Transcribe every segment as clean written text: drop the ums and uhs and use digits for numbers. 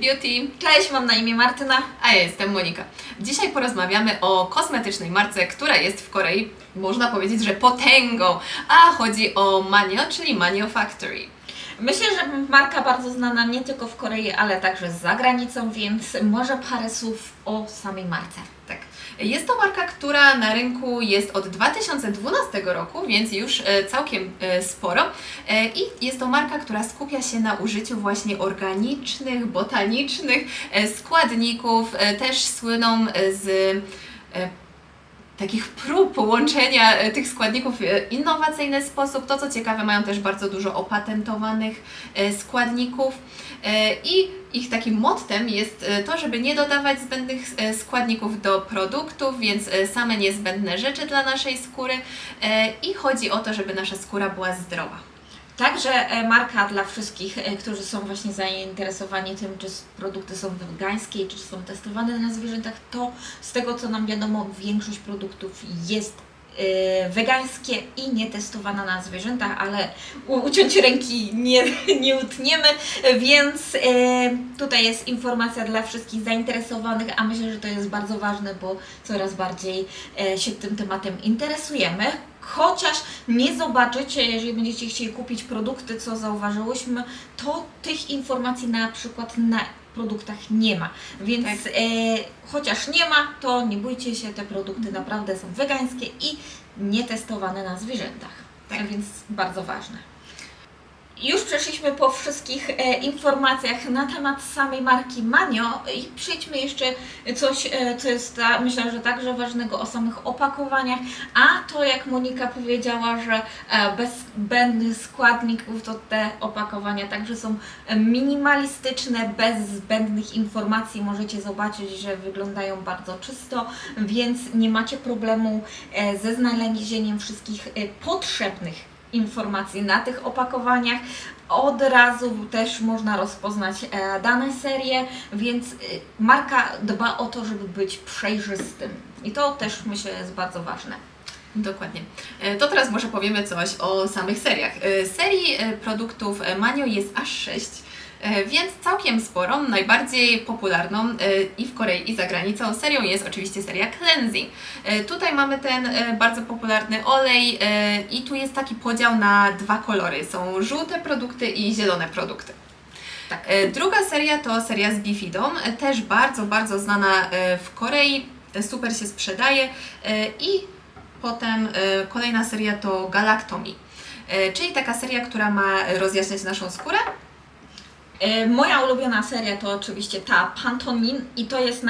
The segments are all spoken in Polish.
Beauty. Cześć, mam na imię Martyna. A ja jestem Monika. Dzisiaj porozmawiamy o kosmetycznej marce, która jest w Korei, można powiedzieć, że potęgą, a chodzi o Manio, czyli Manio Factory. Myślę, że marka bardzo znana nie tylko w Korei, ale także za granicą, więc może parę słów o samej marce. Tak. Jest to marka, która na rynku jest od 2012 roku, więc już całkiem sporo. I jest to marka, która skupia się na użyciu właśnie organicznych, botanicznych składników. Też słyną z takich prób połączenia tych składników w innowacyjny sposób. To co ciekawe, mają też bardzo dużo opatentowanych składników i ich takim mottem jest to, żeby nie dodawać zbędnych składników do produktów, więc same niezbędne rzeczy dla naszej skóry i chodzi o to, żeby nasza skóra była zdrowa. Także marka dla wszystkich, którzy są właśnie zainteresowani tym, czy produkty są wegańskie, czy są testowane na zwierzętach, to z tego co nam wiadomo, większość produktów jest wegańskie i nie testowana na zwierzętach, ale uciąć ręki nie utniemy, więc tutaj jest informacja dla wszystkich zainteresowanych, a myślę, że to jest bardzo ważne, bo coraz bardziej się tym tematem interesujemy. Chociaż nie zobaczycie, jeżeli będziecie chcieli kupić produkty, co zauważyłyśmy, to tych informacji na przykład na produktach nie ma. Więc tak. Chociaż nie ma, to nie bójcie się, te produkty naprawdę są wegańskie i nietestowane na zwierzętach. Tak. Więc bardzo ważne. Już przeszliśmy po wszystkich informacjach na temat samej marki Manio i przejdźmy jeszcze coś, co jest myślę, że także ważnego o samych opakowaniach, a to jak Monika powiedziała, że bez zbędnych składników, to te opakowania także są minimalistyczne, bez zbędnych informacji. Możecie zobaczyć, że wyglądają bardzo czysto, więc nie macie problemu ze znalezieniem wszystkich potrzebnych informacji na tych opakowaniach. Od razu też można rozpoznać dane serie, więc marka dba o to, żeby być przejrzystym. I to też myślę jest bardzo ważne. Dokładnie. To teraz może powiemy coś o samych seriach. Serii produktów Manio jest aż 6. Więc całkiem sporą, najbardziej popularną i w Korei i za granicą serią jest oczywiście seria Cleansing. Tutaj mamy ten bardzo popularny olej i tu jest taki podział na dwa kolory. Są żółte produkty i zielone produkty. Tak. Druga seria to seria z bifidą, też bardzo, bardzo znana w Korei, super się sprzedaje i potem kolejna seria to Galactomy, czyli taka seria, która ma rozjaśniać naszą skórę. Moja ulubiona seria to oczywiście ta Pantone i to jest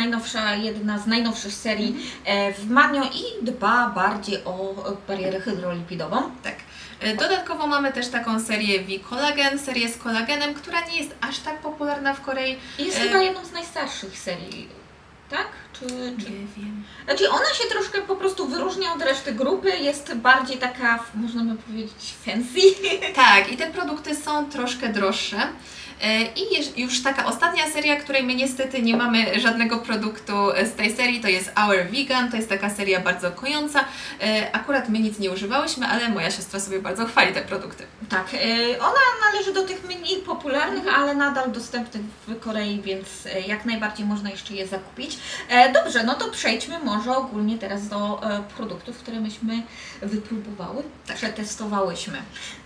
jedna z najnowszych serii w Manio i dba bardziej o barierę hydrolipidową. Tak. Dodatkowo mamy też taką serię V-Collagen, serię z kolagenem, która nie jest aż tak popularna w Korei. Jest chyba jedną z najstarszych serii, tak? Nie wiem. Znaczy ona się troszkę po prostu wyróżnia od reszty grupy, jest bardziej taka, można by powiedzieć, fancy. Tak, i te produkty są troszkę droższe. I już taka ostatnia seria, której my niestety nie mamy żadnego produktu z tej serii, to jest Our Vegan, to jest taka seria bardzo kojąca. Akurat my nic nie używałyśmy, ale moja siostra sobie bardzo chwali te produkty. Tak, ona należy do tych mniej popularnych, ale nadal dostępnych w Korei, więc jak najbardziej można jeszcze je zakupić. Dobrze, no to przejdźmy może ogólnie teraz do produktów, które myśmy wypróbowały, przetestowałyśmy.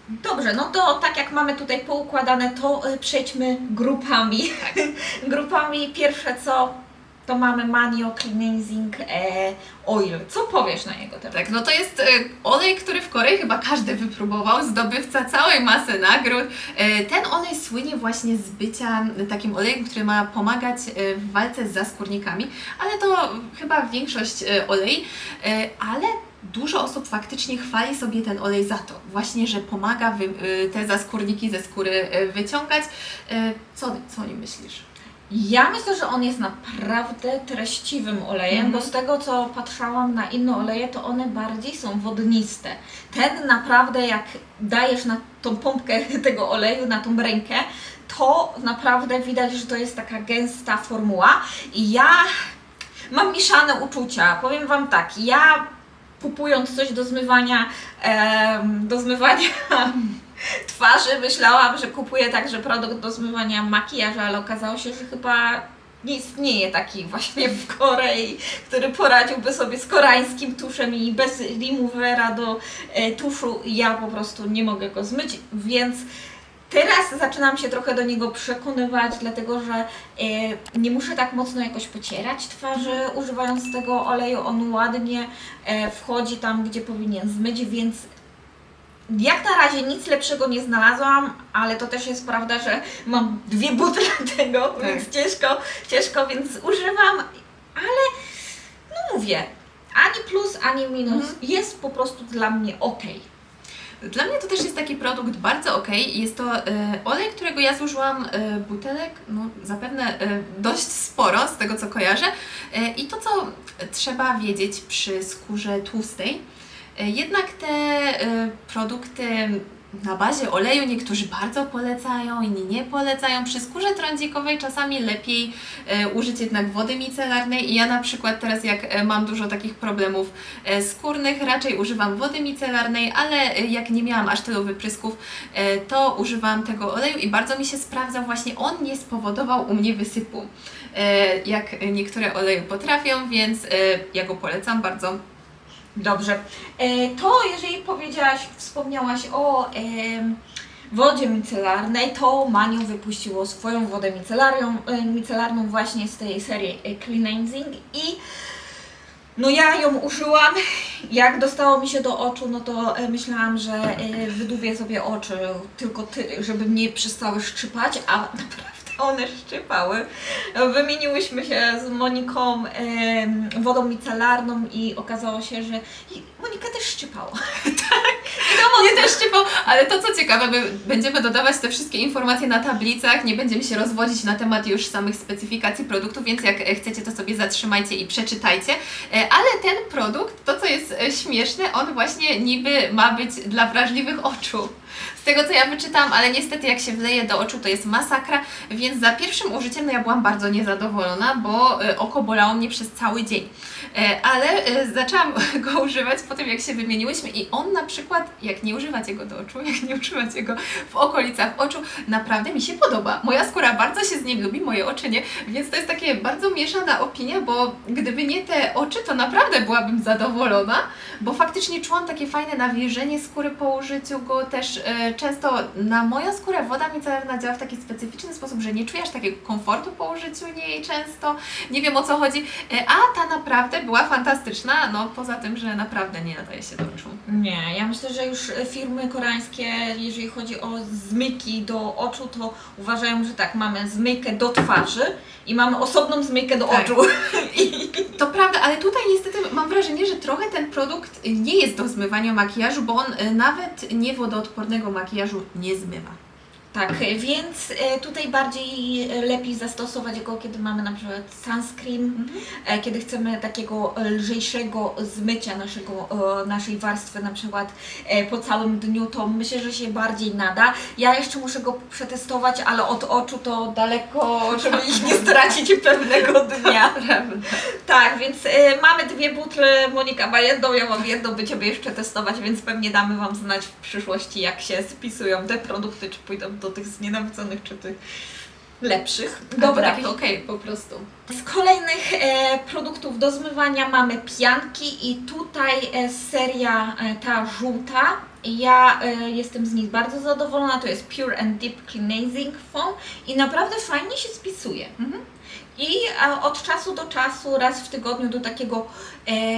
Dobrze, no to tak jak mamy tutaj poukładane, to przejdźmy grupami. Tak. Grupami pierwsze co, to mamy Manio Cleansing Oil. Co powiesz na jego temat? Tak, no to jest olej, który w Korei chyba każdy wypróbował, zdobywca całej masy nagród. Ten olej słynie właśnie z bycia takim olejem, który ma pomagać w walce z zaskórnikami, ale to chyba większość olej, ale dużo osób faktycznie chwali sobie ten olej za to, właśnie, że pomaga te zaskórniki ze skóry wyciągać. Co o nim myślisz? Ja myślę, że on jest naprawdę treściwym olejem, bo z tego co patrzałam na inne oleje, to one bardziej są wodniste. Ten naprawdę jak dajesz na tą pompkę tego oleju, na tą rękę, to naprawdę widać, że to jest taka gęsta formuła. I ja mam mieszane uczucia, powiem Wam tak, ja kupując coś do zmywania twarzy. Myślałam, że kupuję także produkt do zmywania makijażu, ale okazało się, że chyba nie istnieje taki właśnie w Korei, który poradziłby sobie z koreańskim tuszem i bez removera do tuszu. Ja po prostu nie mogę go zmyć, więc teraz zaczynam się trochę do niego przekonywać, dlatego że nie muszę tak mocno jakoś pocierać twarzy używając tego oleju. On ładnie wchodzi tam, gdzie powinien zmyć, więc jak na razie nic lepszego nie znalazłam, ale to też jest prawda, że mam 2 butle tego, Tak. więc ciężko, więc używam, ale no mówię, ani plus, ani minus, jest po prostu dla mnie ok. Dla mnie to też jest taki produkt bardzo ok. Jest to olej, którego ja zużyłam butelek, no zapewne dość sporo z tego co kojarzę. I to co trzeba wiedzieć przy skórze tłustej, jednak te produkty na bazie oleju niektórzy bardzo polecają, inni nie polecają. Przy skórze trądzikowej czasami lepiej użyć jednak wody micelarnej i ja na przykład teraz jak mam dużo takich problemów skórnych, raczej używam wody micelarnej, ale jak nie miałam aż tylu wyprysków, to używałam tego oleju i bardzo mi się sprawdzał. Właśnie on nie spowodował u mnie wysypu, jak niektóre oleje potrafią, więc ja go polecam bardzo. Dobrze. To jeżeli wspomniałaś o wodzie micelarnej, to Manio wypuściło swoją wodę micelarną właśnie z tej serii Cleansing i no ja ją użyłam. Jak dostało mi się do oczu, no to myślałam, że wydubię sobie oczy tylko żeby mnie przestały szczypać, a naprawdę one szczypały. Wymieniłyśmy się z Moniką wodą micelarną i okazało się, że Monika też szczypała. Nie też szczypał, ale to co ciekawe, my będziemy dodawać te wszystkie informacje na tablicach, nie będziemy się rozwodzić na temat już samych specyfikacji produktów, więc jak chcecie, to sobie zatrzymajcie i przeczytajcie. Ale ten produkt, to co jest śmieszne, on właśnie niby ma być dla wrażliwych oczu. Z tego co ja wyczytałam, ale niestety jak się wleje do oczu, to jest masakra, więc za pierwszym użyciem no ja byłam bardzo niezadowolona, bo oko bolało mnie przez cały dzień. Ale zaczęłam go używać po tym, jak się wymieniłyśmy i on na przykład, jak nie używacie go do oczu, jak nie używacie go w okolicach oczu, naprawdę mi się podoba. Moja skóra bardzo się z nim lubi, moje oczy nie, więc to jest takie bardzo mieszana opinia, bo gdyby nie te oczy, to naprawdę byłabym zadowolona, bo faktycznie czułam takie fajne nawilżenie skóry po użyciu go też. Często na moją skórę woda micelarna działa w taki specyficzny sposób, że nie czujesz takiego komfortu po użyciu niej często, nie wiem o co chodzi, a ta naprawdę była fantastyczna, no poza tym, że naprawdę nie nadaje się do oczu. Nie, ja myślę, że już firmy koreańskie, jeżeli chodzi o zmyjki do oczu, to uważają, że tak, mamy zmyjkę do twarzy i mamy osobną zmyjkę do oczu. To prawda, ale tutaj niestety mam wrażenie, że trochę ten produkt nie jest do zmywania makijażu, bo on nawet niewodoodpornego makijażu nie zmywa. Tak, więc tutaj bardziej lepiej zastosować go, kiedy mamy na przykład sunscreen, kiedy chcemy takiego lżejszego zmycia naszej warstwy na przykład po całym dniu, to myślę, że się bardziej nada. Ja jeszcze muszę go przetestować, ale od oczu to daleko, żeby ich nie stracić pewnego dnia. Tak, więc mamy 2 butle, Monika ma jedną, ja mam jedną, będziemy jeszcze testować, więc pewnie damy Wam znać w przyszłości, jak się spisują te produkty, czy pójdą do tych znienawidzonych, czy tych lepszych. Dobra, takich okej, po prostu. Z kolejnych produktów do zmywania mamy pianki i tutaj seria ta żółta. Ja jestem z nich bardzo zadowolona, to jest Pure and Deep Cleansing Foam i naprawdę fajnie się spisuje. I od czasu do czasu, raz w tygodniu do takiego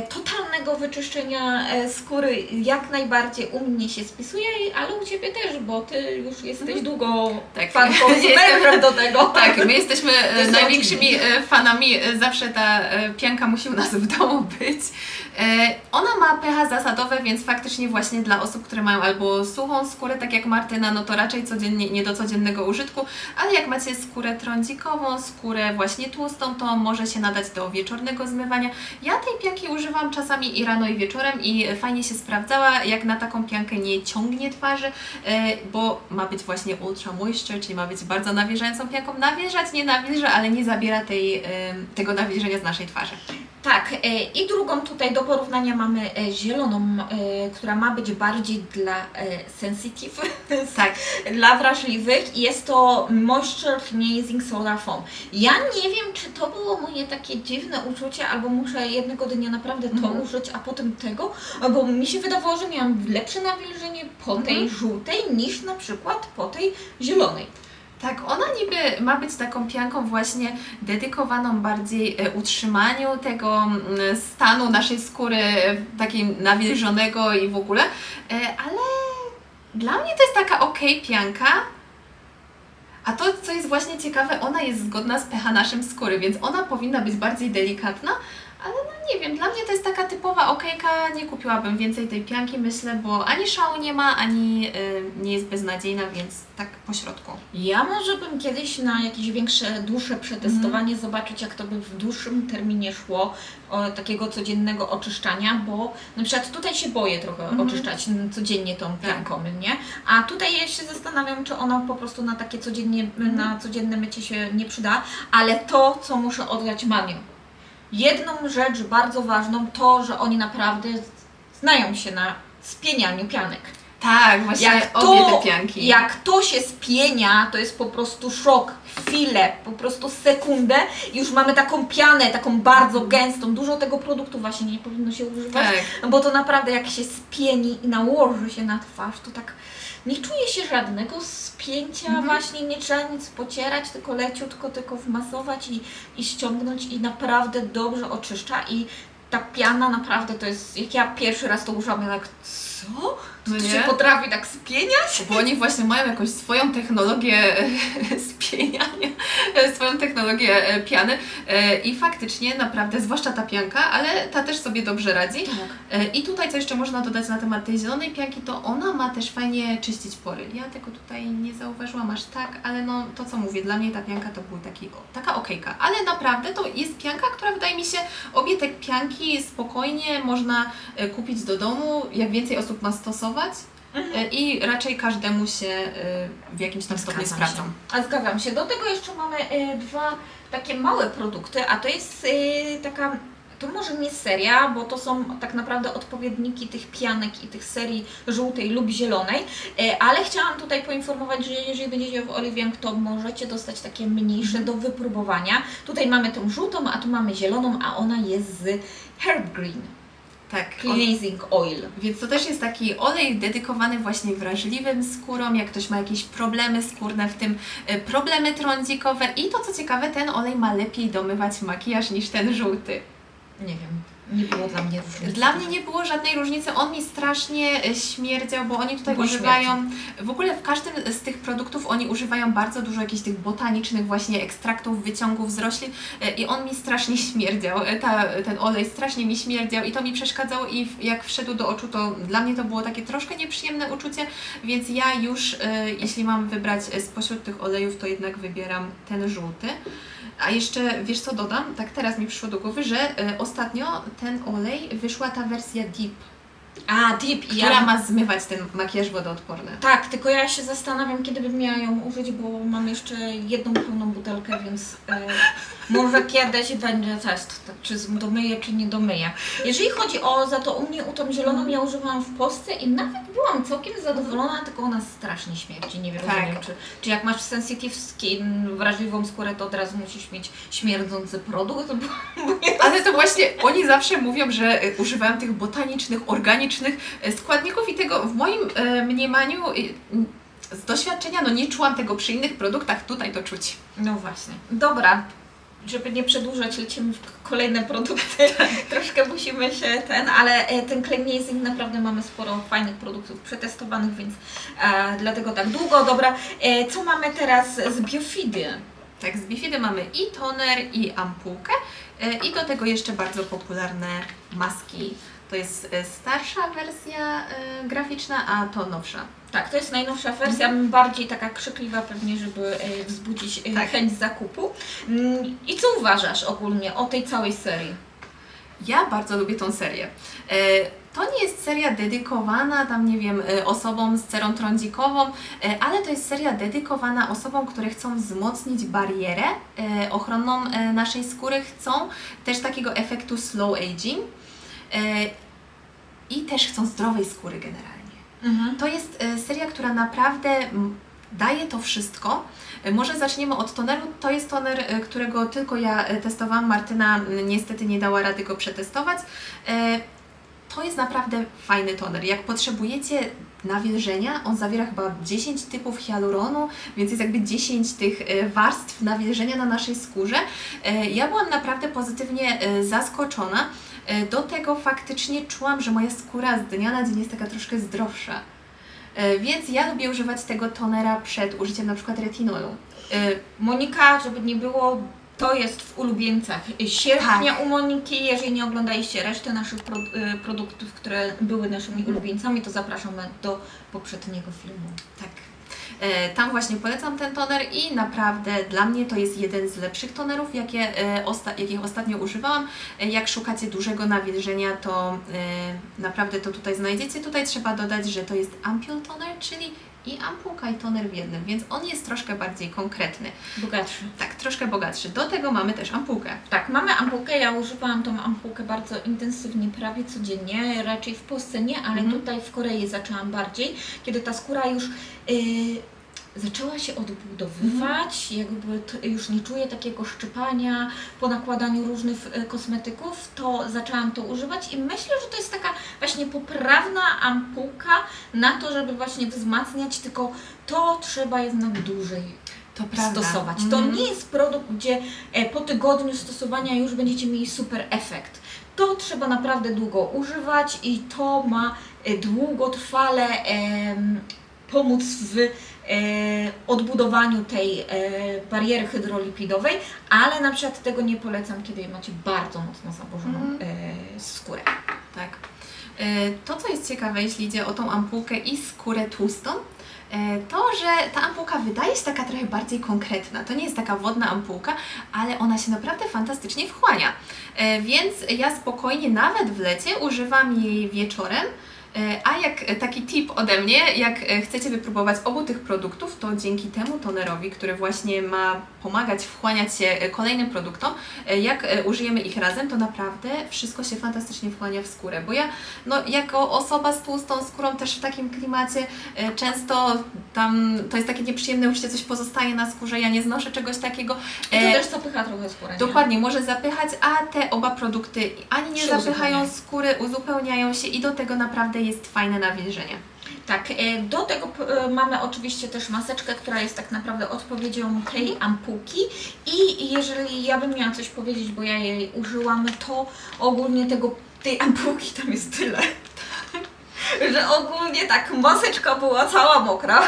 totalnego wyczyszczenia skóry jak najbardziej u mnie się spisuje, ale u Ciebie też, bo Ty już jesteś długo fanką z do tego. Tak, my jesteśmy największymi fanami, zawsze ta pianka musi u nas w domu być. Ona ma pH zasadowe, więc faktycznie właśnie dla osób, które mają albo suchą skórę, tak jak Martyna, no to raczej codziennie, nie do codziennego użytku, ale jak macie skórę trądzikową, skórę właśnie tłustą, to może się nadać do wieczornego zmywania. Ja tej pianki używam czasami i rano, i wieczorem i fajnie się sprawdzała, jak na taką piankę nie ciągnie twarzy, bo ma być właśnie Ultra Moisture, czyli ma być bardzo nawilżającą pianką. Nawilżać nie nawilża, ale nie zabiera tego nawilżenia z naszej twarzy. Tak, i drugą tutaj do porównania mamy zieloną, która ma być bardziej dla sensitive, Tak. dla wrażliwych i jest to Moisture Cleansing Solar Foam. Ja nie wiem, czy to było moje takie dziwne uczucie, albo muszę jednego dnia naprawdę to użyć, a potem tego, bo mi się wydawało, że miałam lepsze nawilżenie po tej żółtej niż na przykład po tej zielonej. Tak, ona niby ma być taką pianką właśnie dedykowaną bardziej utrzymaniu tego stanu naszej skóry takiej nawilżonego i w ogóle, ale dla mnie to jest taka okej pianka. A to, co jest właśnie ciekawe, ona jest zgodna z pH naszym skóry, więc ona powinna być bardziej delikatna, ale no nie wiem, dla mnie to jest taka typowa okejka, nie kupiłabym więcej tej pianki, myślę, bo ani szału nie ma, ani nie jest beznadziejna, więc tak po środku. Ja może bym kiedyś na jakieś większe, dłuższe przetestowanie zobaczyć, jak to by w dłuższym terminie szło takiego codziennego oczyszczania, bo na przykład tutaj się boję trochę oczyszczać codziennie tą pianką, nie? A tutaj ja się zastanawiam, czy ona po prostu na takie na codzienne mycie się nie przyda, ale to, co muszę oddać Maniu. Jedną rzecz bardzo ważną, to, że oni naprawdę znają się na spienianiu pianek. Tak, właśnie obie te pianki. Jak to się spienia, to jest po prostu szok. Chwilę, po prostu sekundę i już mamy taką pianę, taką bardzo gęstą. Dużo tego produktu właśnie nie powinno się używać, bo to naprawdę jak się spieni i nałoży się na twarz, to tak nie czuje się żadnego spięcia, właśnie nie trzeba nic pocierać, tylko leciutko, tylko wmasować i ściągnąć i naprawdę dobrze oczyszcza i ta piana naprawdę to jest, jak ja pierwszy raz to użyłam, ja tak, co? No To nie? się potrafi tak spieniać? Bo oni właśnie mają jakąś swoją technologię spieniania, swoją technologię piany i faktycznie naprawdę, zwłaszcza ta pianka, ale ta też sobie dobrze radzi. I tutaj co jeszcze można dodać na temat tej zielonej pianki, to ona ma też fajnie czyścić pory. Ja tego tutaj nie zauważyłam aż tak, ale no to co mówię, dla mnie ta pianka to był taka okejka, ale naprawdę to jest pianka, która wydaje mi się, obie te pianki spokojnie można kupić do domu, jak więcej osób ma stosować. I raczej każdemu się w jakimś tam stopniu sprawdzą. A zgadzam się. Do tego jeszcze mamy dwa takie małe produkty, a to jest taka, to może nie seria, bo to są tak naprawdę odpowiedniki tych pianek i tych serii żółtej lub zielonej, ale chciałam tutaj poinformować, że jeżeli będziecie w Oliwiank, to możecie dostać takie mniejsze do wypróbowania. Tutaj mamy tą żółtą, a tu mamy zieloną, a ona jest z Herb Green. Tak, Cleansing Oil. więc to też jest taki olej dedykowany właśnie wrażliwym skórom, jak ktoś ma jakieś problemy skórne, w tym problemy trądzikowe i to co ciekawe, ten olej ma lepiej domywać makijaż niż ten żółty. Nie wiem, nie było dla mnie różnicy. Dla mnie nie było żadnej różnicy, on mi strasznie śmierdział, bo oni tutaj Bo używają, w ogóle w każdym z tych produktów oni używają bardzo dużo jakichś tych botanicznych właśnie ekstraktów, wyciągów z roślin i on mi strasznie śmierdział, ten olej strasznie mi śmierdział i to mi przeszkadzało i jak wszedł do oczu, to dla mnie to było takie troszkę nieprzyjemne uczucie, więc ja już, jeśli mam wybrać spośród tych olejów, to jednak wybieram ten żółty. A jeszcze, wiesz co dodam? Tak teraz mi przyszło do głowy, że ostatnio ten olej wyszła ta wersja Deep, A, Deep. która ma zmywać ten makijaż wodoodporny. Tak, tylko ja się zastanawiam, kiedy bym miała ją użyć, bo mam jeszcze jedną pełną butelkę, więc może kiedyś będzie test, tak, czy domyję, czy nie domyję. Jeżeli chodzi za to u mnie, u tą zieloną, ja używałam w Polsce i nawet byłam całkiem zadowolona, tylko ona strasznie śmierdzi. Nie wiem, rozumiem, czy jak masz sensitive skin, wrażliwą skórę, to od razu musisz mieć śmierdzący produkt. Ale to właśnie oni zawsze mówią, że używają tych botanicznych, organicznych składników i tego w moim mniemaniu z doświadczenia nie czułam tego przy innych produktach, tutaj to czuć. No właśnie. Dobra, żeby nie przedłużać, lecimy w kolejne produkty. Troszkę musimy się ale ten cleansing naprawdę mamy sporo fajnych produktów przetestowanych, więc dlatego tak długo. Dobra, co mamy teraz z Biofidy? Tak, z Bifidy mamy i toner, i ampułkę i do tego jeszcze bardzo popularne maski. To jest starsza wersja graficzna, a to nowsza. Tak, to jest najnowsza wersja, bardziej taka krzykliwa pewnie, żeby wzbudzić chęć zakupu. I co uważasz ogólnie o tej całej serii? Ja bardzo lubię tą serię. To nie jest seria dedykowana tam, nie wiem, osobom z cerą trądzikową, ale to jest seria dedykowana osobom, które chcą wzmocnić barierę ochronną naszej skóry, chcą też takiego efektu slow aging i też chcą zdrowej skóry generalnie. To jest seria, która naprawdę daje to wszystko. Może zaczniemy od toneru. To jest toner, którego tylko ja testowałam. Martyna niestety nie dała rady go przetestować. To jest naprawdę fajny toner. Jak potrzebujecie nawilżenia, on zawiera chyba 10 typów hialuronu, więc jest jakby 10 tych warstw nawilżenia na naszej skórze. Ja byłam naprawdę pozytywnie zaskoczona. Do tego faktycznie czułam, że moja skóra z dnia na dzień jest taka troszkę zdrowsza. Więc ja lubię używać tego tonera przed użyciem na przykład retinolu. Monika, żeby nie było, to jest w ulubieńcach sierpnia u Moniki. Jeżeli nie oglądaliście reszty naszych produktów, które były naszymi ulubieńcami, to zapraszamy do poprzedniego filmu. Tak. Tam właśnie polecam ten toner i naprawdę dla mnie to jest jeden z lepszych tonerów, jakich ostatnio używałam. Jak szukacie dużego nawilżenia, to naprawdę to tutaj znajdziecie. Tutaj trzeba dodać, że to jest ampoule toner, czyli i ampułka i toner w jednym, więc on jest troszkę bardziej konkretny. Bogatszy. Tak, troszkę bogatszy. Do tego mamy też ampułkę. Tak, mamy ampułkę. Ja używałam tą ampułkę bardzo intensywnie, prawie codziennie. Raczej w Polsce nie, ale tutaj w Korei zaczęłam bardziej, kiedy ta skóra już zaczęła się odbudowywać, jakby już nie czuję takiego szczypania po nakładaniu różnych kosmetyków, to zaczęłam to używać i myślę, że to jest taka właśnie poprawna ampułka na to, żeby właśnie wzmacniać, tylko to trzeba jednak dłużej stosować. To nie jest produkt, gdzie po tygodniu stosowania już będziecie mieli super efekt. To trzeba naprawdę długo używać i to ma długotrwale pomóc w odbudowaniu tej bariery hydrolipidowej, ale na przykład tego nie polecam, kiedy macie bardzo mocno zaburzoną skórę. Tak. To, co jest ciekawe, jeśli idzie o tą ampułkę i skórę tłustą, to, że ta ampułka wydaje się taka trochę bardziej konkretna. To nie jest taka wodna ampułka, ale ona się naprawdę fantastycznie wchłania. Więc ja spokojnie, nawet w lecie, używam jej wieczorem. A jak taki tip ode mnie, jak chcecie wypróbować obu tych produktów, to dzięki temu tonerowi, który właśnie ma pomagać wchłaniać się kolejnym produktom, jak użyjemy ich razem, to naprawdę wszystko się fantastycznie wchłania w skórę. Bo ja, jako osoba z tłustą skórą też w takim klimacie, często tam to jest takie nieprzyjemne uczucie, coś pozostaje na skórze, ja nie znoszę czegoś takiego. I to też zapycha trochę skórę. Nie? Dokładnie, może zapychać, a te oba produkty ani nie zapychają skóry, uzupełniają się i do tego naprawdę jest fajne nawilżenie. Tak, do tego mamy oczywiście też maseczkę, która jest tak naprawdę odpowiedzią tej ampułki i jeżeli ja bym miała coś powiedzieć, bo ja jej użyłam, to ogólnie tej ampułki tam jest tyle. Że ogólnie tak maseczka była cała mokra.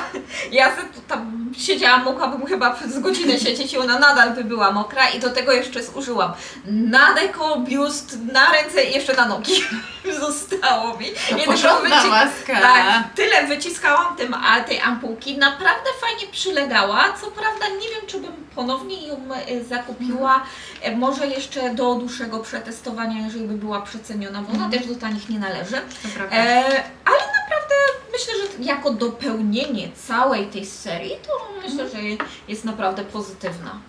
Ja tam siedziałam, mogłabym chyba przez godzinę siedzieć i ona nadal by była mokra i do tego jeszcze zużyłam na deko, biust, na ręce i jeszcze na nogi. Zostało mi. To porządna maska. Tak, tyle wyciskałam tej ampułki. Naprawdę fajnie przylegała. Co prawda nie wiem, czy bym ponownie ją zakupiła. Może jeszcze do dłuższego przetestowania, jeżeli by była przeceniona, bo ona też do tanich nie należy. To prawda. Ale naprawdę myślę, że jako dopełnienie całej tej serii, to myślę, że jest naprawdę pozytywna.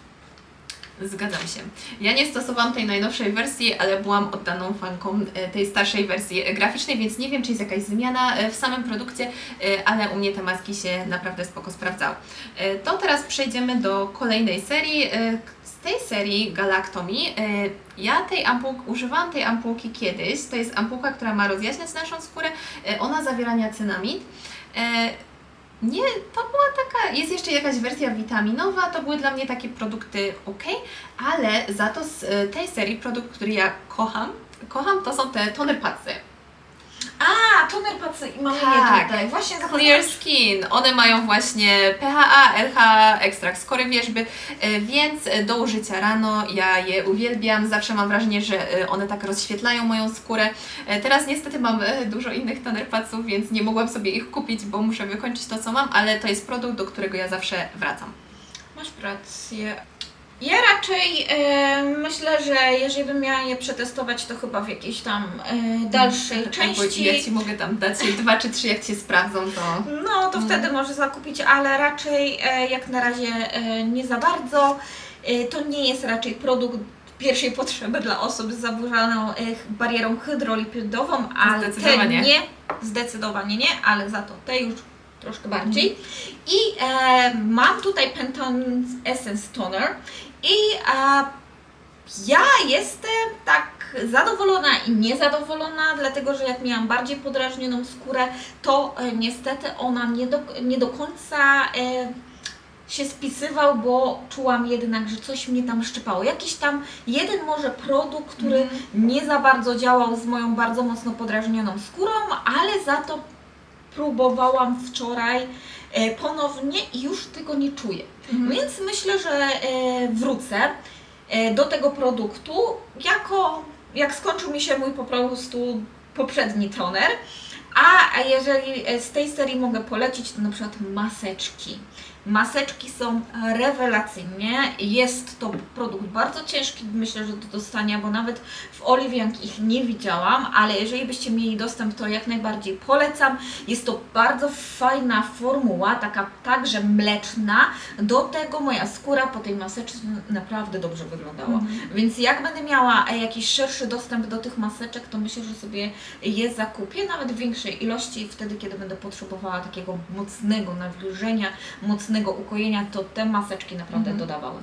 Zgadzam się. Ja nie stosowałam tej najnowszej wersji, ale byłam oddaną fanką tej starszej wersji graficznej, więc nie wiem, czy jest jakaś zmiana w samym produkcie, ale u mnie te maski się naprawdę spoko sprawdzały. To teraz przejdziemy do kolejnej serii. Z tej serii Galactomy ja używałam tej ampułki kiedyś. To jest ampułka, która ma rozjaśniać naszą skórę. Ona zawiera niacinamid. Nie, to była taka, jest jeszcze jakaś wersja witaminowa, to były dla mnie takie produkty ok, ale za to z tej serii produkt, który ja kocham, to są te toner padsy. A, toner padsy i mamy je tutaj. Właśnie Clear Skin. One mają właśnie PHA, LHA, ekstrakt z kory wierzby, więc do użycia rano. Ja je uwielbiam. Zawsze mam wrażenie, że one tak rozświetlają moją skórę. Teraz niestety mam dużo innych toner padsów, więc nie mogłam sobie ich kupić, bo muszę wykończyć to, co mam, ale to jest produkt, do którego ja zawsze wracam. Masz rację. Ja raczej myślę, że jeżeli bym miała je przetestować, to chyba w jakiejś tam dalszej Albo części. ja Ci mogę tam dać 2 czy 3, jak Cię sprawdzą, to... No, to wtedy może zakupić, ale raczej jak na razie nie za bardzo. To nie jest raczej produkt pierwszej potrzeby dla osób z zaburzoną barierą hydrolipidową, ale te Zdecydowanie. nie, zdecydowanie nie, ale za to te już troszkę bardziej. I mam tutaj Pantone Essence Toner i ja jestem tak zadowolona i niezadowolona, dlatego że jak miałam bardziej podrażnioną skórę, to niestety ona nie do końca się spisywał, bo czułam jednak, że coś mnie tam szczypało. Jakiś tam jeden może produkt, który nie za bardzo działał z moją bardzo mocno podrażnioną skórą, ale za to próbowałam wczoraj ponownie i już tego nie czuję. Więc myślę, że wrócę do tego produktu, jak skończył mi się mój po prostu poprzedni toner. A jeżeli z tej serii mogę polecić, to na przykład maseczki. Maseczki są rewelacyjnie. Jest to produkt bardzo ciężki, myślę, że do dostania, bo nawet w Oliwiank ich nie widziałam, ale jeżeli byście mieli dostęp, to jak najbardziej polecam. Jest to bardzo fajna formuła, taka także mleczna. Do tego moja skóra po tej maseczce naprawdę dobrze wyglądała. Więc jak będę miała jakiś szerszy dostęp do tych maseczek, to myślę, że sobie je zakupię, nawet w większej ilości, wtedy kiedy będę potrzebowała takiego mocnego nawilżenia, mocnego ukojenia, to te maseczki naprawdę dodawały.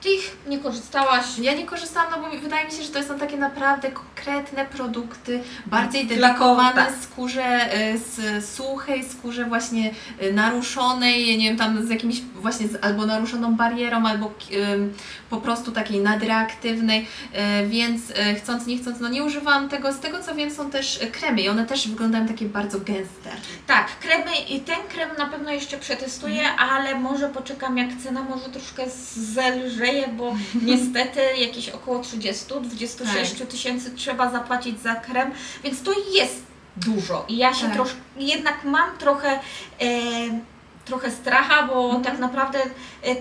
Ty ich nie korzystałaś? Ja nie korzystałam, no bo wydaje mi się, że to są takie naprawdę konkretne produkty, bardziej Dla dedykowane tak. skórze, suchej skórze właśnie naruszonej, nie wiem, tam z jakimś właśnie albo naruszoną barierą, albo po prostu takiej nadreaktywnej, więc chcąc nie chcąc, no nie używałam tego. Z tego co wiem, są też kremy i one też wyglądają takie bardzo gęste. Tak, kremy i ten krem na pewno jeszcze przetestuję, ale może poczekam, jak cena może troszkę zelżeje, bo niestety jakieś około 30-26 tysięcy trzeba zapłacić za krem, więc to jest dużo i ja się jednak mam trochę stracha, bo tak naprawdę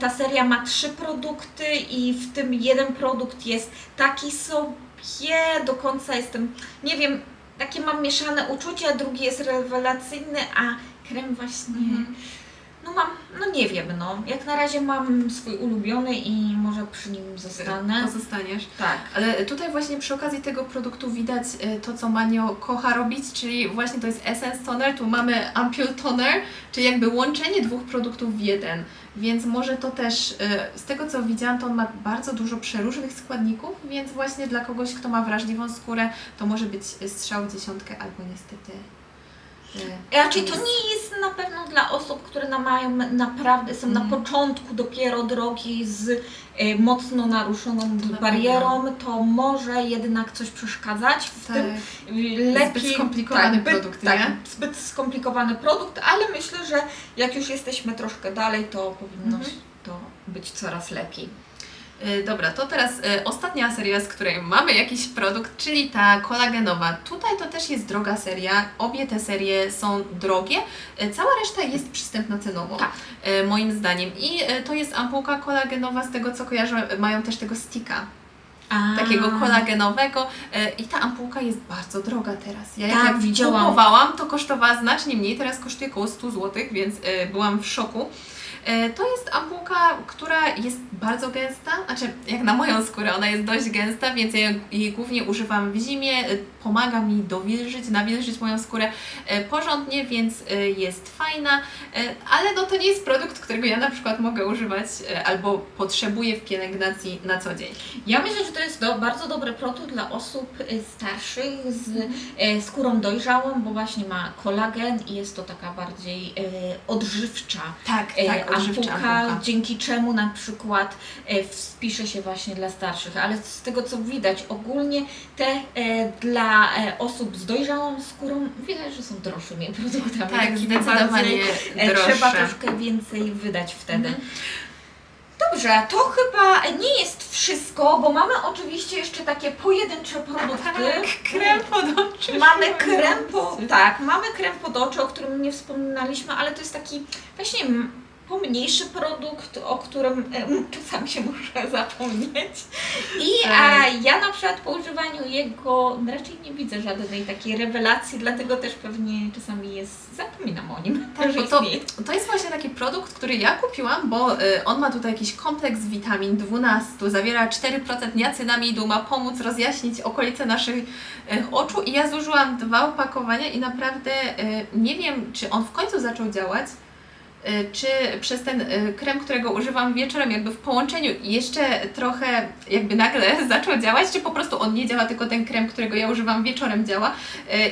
ta seria ma 3 produkty i w tym jeden produkt jest taki sobie, do końca jestem, nie wiem, takie mam mieszane uczucia, drugi jest rewelacyjny, a krem właśnie, no nie wiem, no. Jak na razie mam swój ulubiony i może przy nim zostanę. Pozostaniesz. Tak. Ale tutaj właśnie przy okazji tego produktu widać to, co Manio kocha robić, czyli właśnie to jest Essence Toner, tu mamy Ampoule Toner, czyli jakby łączenie 2 produktów w jeden. Więc może to też, z tego co widziałam, to on ma bardzo dużo przeróżnych składników, więc właśnie dla kogoś, kto ma wrażliwą skórę, to może być strzał w dziesiątkę albo niestety... Raczej to nie jest na pewno dla osób, które mają naprawdę, są na początku dopiero drogi z mocno naruszoną barierą, to może jednak coś przeszkadzać w tym. Lepiej, zbyt skomplikowany produkt, nie? Tak, zbyt skomplikowany produkt, ale myślę, że jak już jesteśmy troszkę dalej, to powinno to być coraz lepiej. Dobra, to teraz ostatnia seria, z której mamy jakiś produkt, czyli ta kolagenowa. Tutaj to też jest droga seria, obie te serie są drogie, cała reszta jest przystępna cenowo, moim zdaniem. I to jest ampułka kolagenowa, z tego co kojarzę, mają też tego sticka. Takiego kolagenowego i ta ampułka jest bardzo droga teraz. Ja jak kupowałam, to kosztowała znacznie mniej, teraz kosztuje około 100 zł, więc byłam w szoku. To jest ampułka, która jest bardzo gęsta, znaczy jak na moją skórę ona jest dość gęsta, więc ja jej głównie używam w zimie, pomaga mi nawilżyć moją skórę porządnie, więc jest fajna, ale no to nie jest produkt, którego ja na przykład mogę używać albo potrzebuję w pielęgnacji na co dzień. Ja myślę, że to jest bardzo dobry produkt dla osób starszych z skórą dojrzałą, bo właśnie ma kolagen i jest to taka bardziej odżywcza. Ampułka, dzięki czemu na przykład wpisze się właśnie dla starszych, ale z tego co widać ogólnie te dla osób z dojrzałą skórą widać, że są droższymi produktami. Tak, zdecydowanie droższe. Trzeba troszkę więcej wydać wtedy. Dobrze, to chyba nie jest wszystko, bo mamy oczywiście jeszcze takie pojedyncze produkty. Krem pod oczy. Mamy krem pod oczy, o którym nie wspominaliśmy, ale to jest taki właśnie pomniejszy produkt, o którym czasami się muszę zapomnieć. I ja na przykład po używaniu jego raczej nie widzę żadnej takiej rewelacji, dlatego też pewnie czasami zapominam o nim. Tak, że bo to, istnieje. to jest właśnie taki produkt, który ja kupiłam, bo on ma tutaj jakiś kompleks witamin 12, zawiera 4% niacinamidu, ma pomóc rozjaśnić okolice naszych oczu i ja zużyłam 2 opakowania i naprawdę nie wiem, czy on w końcu zaczął działać, czy przez ten krem, którego używam wieczorem, jakby w połączeniu jeszcze trochę jakby nagle zaczął działać, czy po prostu on nie działa, tylko ten krem, którego ja używam wieczorem działa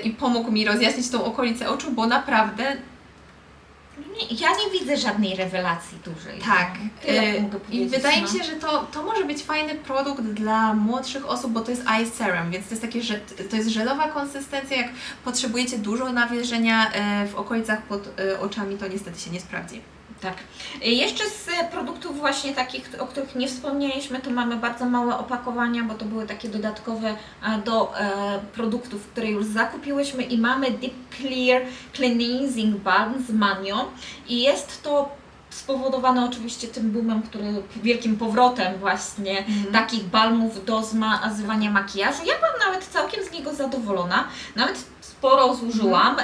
i pomógł mi rozjaśnić tą okolicę oczu, bo naprawdę Ja nie widzę żadnej rewelacji dużej. tak. Tyle mogę I powiedzieć, wydaje mi no. się, że to może być fajny produkt dla młodszych osób, bo to jest eye serum, więc to jest takie, że to jest żelowa konsystencja, jak potrzebujecie dużo nawilżenia w okolicach pod oczami, to niestety się nie sprawdzi. Tak. Jeszcze z produktów właśnie takich, o których nie wspomnieliśmy, to mamy bardzo małe opakowania, bo to były takie dodatkowe do produktów, które już zakupiłyśmy i mamy Deep Clear Cleansing Balm z Manio i jest to spowodowane oczywiście tym boomem, wielkim powrotem właśnie takich balmów do zmazywania makijażu. Ja byłam nawet całkiem z niego zadowolona, nawet sporo zużyłam,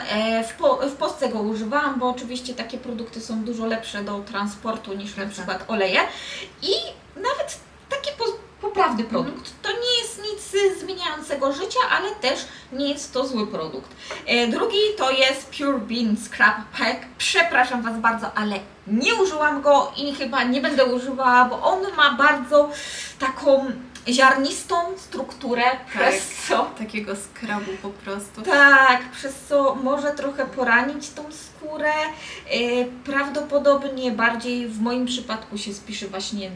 w Polsce go używałam, bo oczywiście takie produkty są dużo lepsze do transportu niż na przykład oleje i nawet taki poprawny produkt. To nie jest nic zmieniającego życia, ale też nie jest to zły produkt. Drugi to jest Pure Bean Scrub Pack. Przepraszam Was bardzo, ale nie użyłam go i chyba nie będę używała, bo on ma bardzo taką ziarnistą strukturę, przez co Takiego skrabu po prostu. tak, przez co może trochę poranić tą skórę. Prawdopodobnie bardziej w moim przypadku się spisze właśnie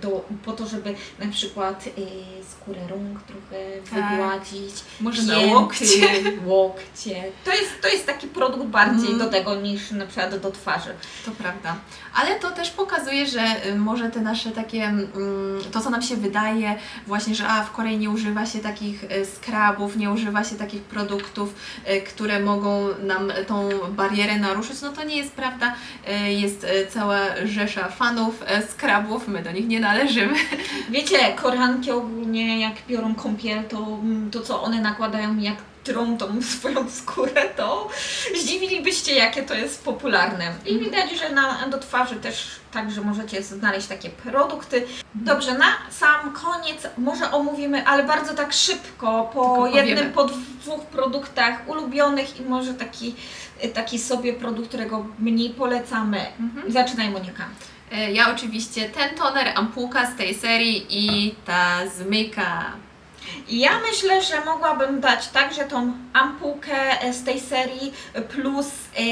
po to, żeby na przykład skórę rąk trochę wygładzić. Może na pięty, łokcie. łokcie. To jest taki produkt bardziej do tego niż na przykład do twarzy. To prawda. Ale to też pokazuje, że może te nasze takie, to co nam się wydaje właśnie, że w Korei nie używa się takich skrabów, nie używa się takich produktów, które mogą nam tą barierę naruszyć, no to nie jest prawda. Jest cała rzesza fanów skrabów, my do nich nie należymy. Wiecie, Koreanki ogólnie jak biorą kąpiel, to co one nakładają, jak trą tą swoją skórę, to zdziwilibyście, jakie to jest popularne. I widać, że do twarzy też także możecie znaleźć takie produkty. Dobrze, na sam koniec może omówimy, ale bardzo tak szybko, po jednym, po 2 produktach ulubionych i może taki sobie produkt, którego mniej polecamy. Zaczynaj, Monika. Ja oczywiście ten toner, ampułka z tej serii i ta zmyjka. Ja myślę, że mogłabym dać także tą ampułkę z tej serii plus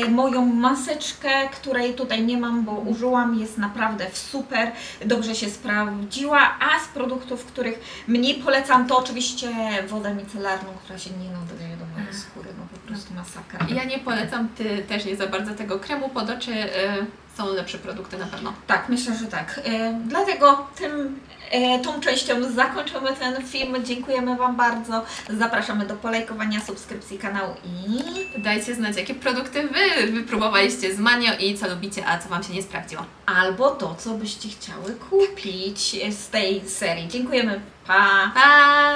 moją maseczkę, której tutaj nie mam, bo użyłam, jest naprawdę super, dobrze się sprawdziła, a z produktów, których mniej polecam, to oczywiście wodę micelarną, która się nie nadaje do mojej skóry, no po prostu masakra. Ja nie polecam, Ty też nie za bardzo tego kremu pod oczy, są lepsze produkty na pewno. Tak, myślę, że tak. Dlatego tą częścią zakończymy ten film. Dziękujemy Wam bardzo. Zapraszamy do polajkowania, subskrypcji kanału i Dajcie znać, jakie produkty Wy wypróbowaliście z Manio i co lubicie, a co Wam się nie sprawdziło. albo to, co byście chciały kupić z tej serii. Dziękujemy. Pa! Pa!